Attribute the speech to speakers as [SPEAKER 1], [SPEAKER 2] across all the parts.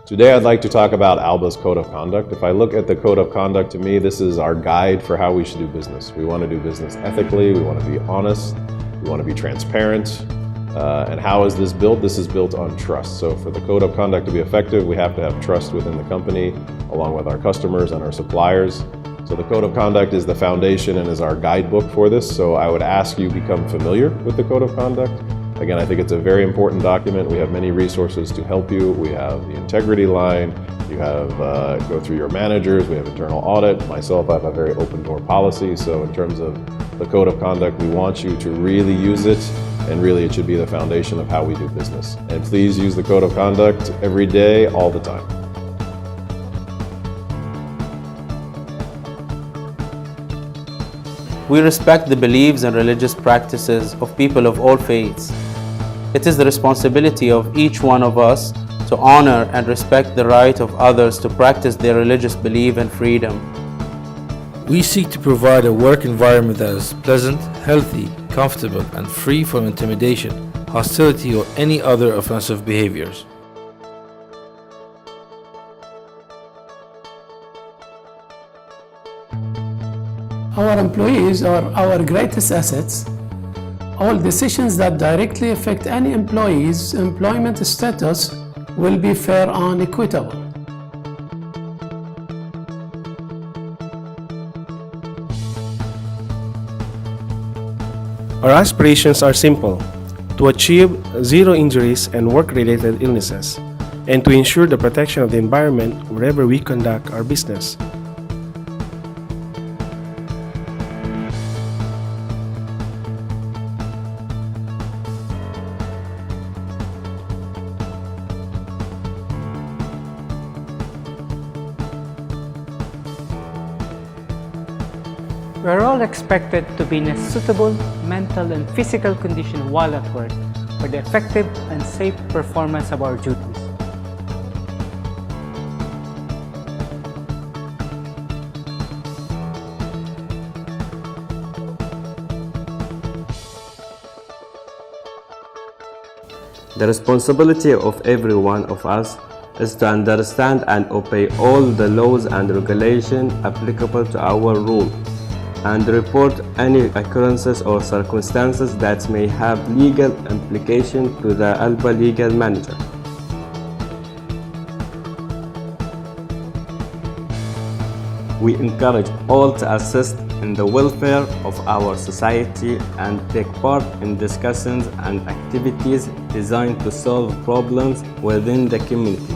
[SPEAKER 1] Today I'd like to talk about Alba's Code of Conduct. If I look at the Code of Conduct, to me this is our guide for how we should do business. We want to do business ethically, we want to be honest, we want to be transparent. And how is this built? This is built on trust. So for the Code of Conduct to be effective, we have to have trust within the company, along with our customers and our suppliers. So the Code of Conduct is the foundation and is our guidebook for this. So I would ask you become familiar with the Code of Conduct. Again, I think it's a very important document. We have many resources to help you. We have the integrity line. You have go through your managers. We have internal audit. Myself, I have a very open door policy. So in terms of the Code of Conduct, we want you to really use it. And really, it should be the foundation of how we do business. And please use the Code of Conduct every day, all the time.
[SPEAKER 2] We respect the beliefs and religious practices of people of all faiths. It is the responsibility of each one of us to honor and respect the right of others to practice their religious belief and freedom.
[SPEAKER 3] We seek to provide a work environment that is pleasant, healthy, comfortable, and free from intimidation, hostility, or any other offensive behaviors.
[SPEAKER 4] Our employees are our greatest assets. All decisions that directly affect any employee's employment status will be fair and equitable.
[SPEAKER 5] Our aspirations are simple: to achieve zero injuries and work-related illnesses, and to ensure the protection of the environment wherever we conduct our business.
[SPEAKER 6] We are all expected to be in a suitable mental and physical condition while at work for the effective and safe performance of our duties.
[SPEAKER 7] The responsibility of every one of us is to understand and obey all the laws and regulations applicable to our role, and report any occurrences or circumstances that may have legal implication to the Alba legal manager. We encourage all to assist in the welfare of our society and take part in discussions and activities designed to solve problems within the community.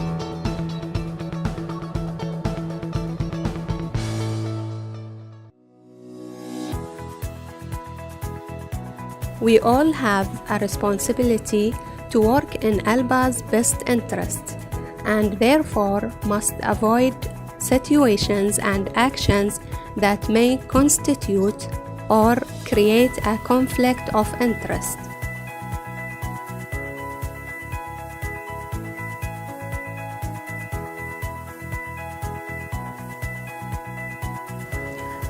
[SPEAKER 8] We all have a responsibility to work in Alba's best interest, and therefore must avoid situations and actions that may constitute or create a conflict of interest.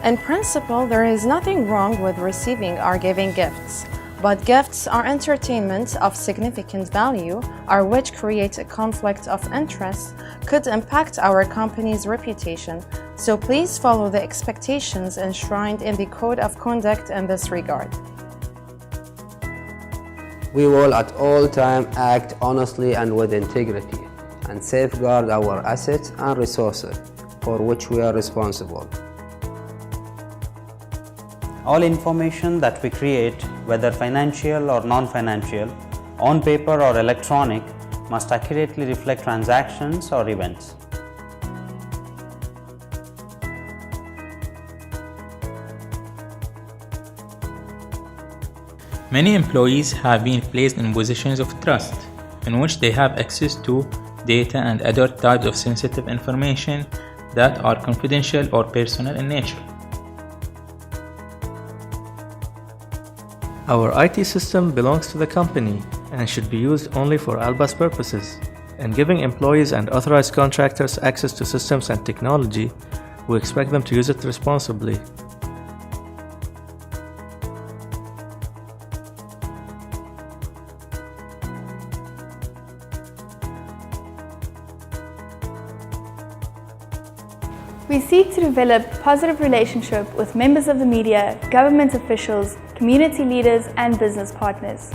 [SPEAKER 9] In principle, there is nothing wrong with receiving or giving gifts. But gifts or entertainment of significant value, or which create a conflict of interest, could impact our company's reputation. So please follow the expectations enshrined in the Code of Conduct in this regard.
[SPEAKER 10] We will at all times act honestly and with integrity, and safeguard our assets and resources for which we are responsible.
[SPEAKER 11] All information that we create, whether financial or non-financial, on paper or electronic, must accurately reflect transactions or events.
[SPEAKER 12] Many employees have been placed in positions of trust, in which they have access to data and other types of sensitive information that are confidential or personal in nature.
[SPEAKER 13] Our IT system belongs to the company and should be used only for Alba's purposes. And giving employees and authorized contractors access to systems and technology, we expect them to use it responsibly.
[SPEAKER 14] We seek to develop a positive relationship with members of the media, government officials, community leaders and business partners.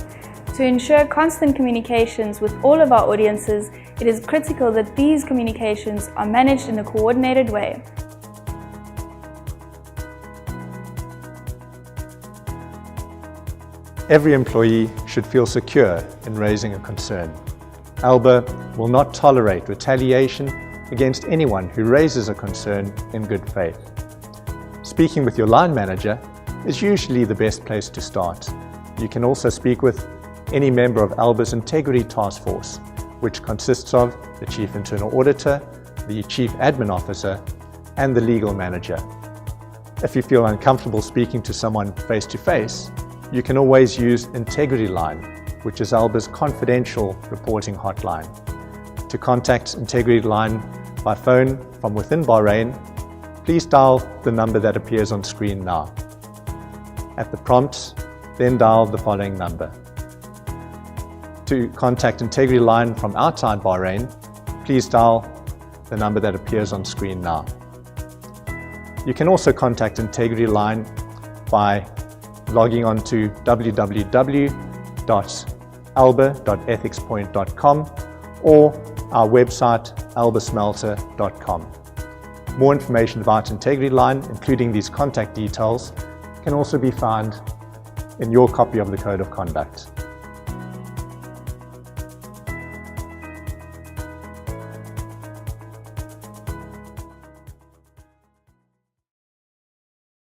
[SPEAKER 14] To ensure constant communications with all of our audiences, it is critical that these communications are managed in a coordinated way.
[SPEAKER 15] Every employee should feel secure in raising a concern. Alba will not tolerate retaliation against anyone who raises a concern in good faith. Speaking with your line manager is usually the best place to start. You can also speak with any member of Alba's Integrity Task Force, which consists of the Chief Internal Auditor, the Chief Admin Officer, and the Legal Manager. If you feel uncomfortable speaking to someone face-to-face, you can always use Integrity Line, which is Alba's confidential reporting hotline. To contact Integrity Line by phone from within Bahrain, please dial the number that appears on screen now. At the prompt, then dial the following number. To contact Integrity Line from outside Bahrain, please dial the number that appears on screen now. You can also contact Integrity Line by logging on to www.alba.ethicspoint.com or our website albasmelter.com. More information about Integrity Line, including these contact details, can also be found in your copy of the Code of Conduct.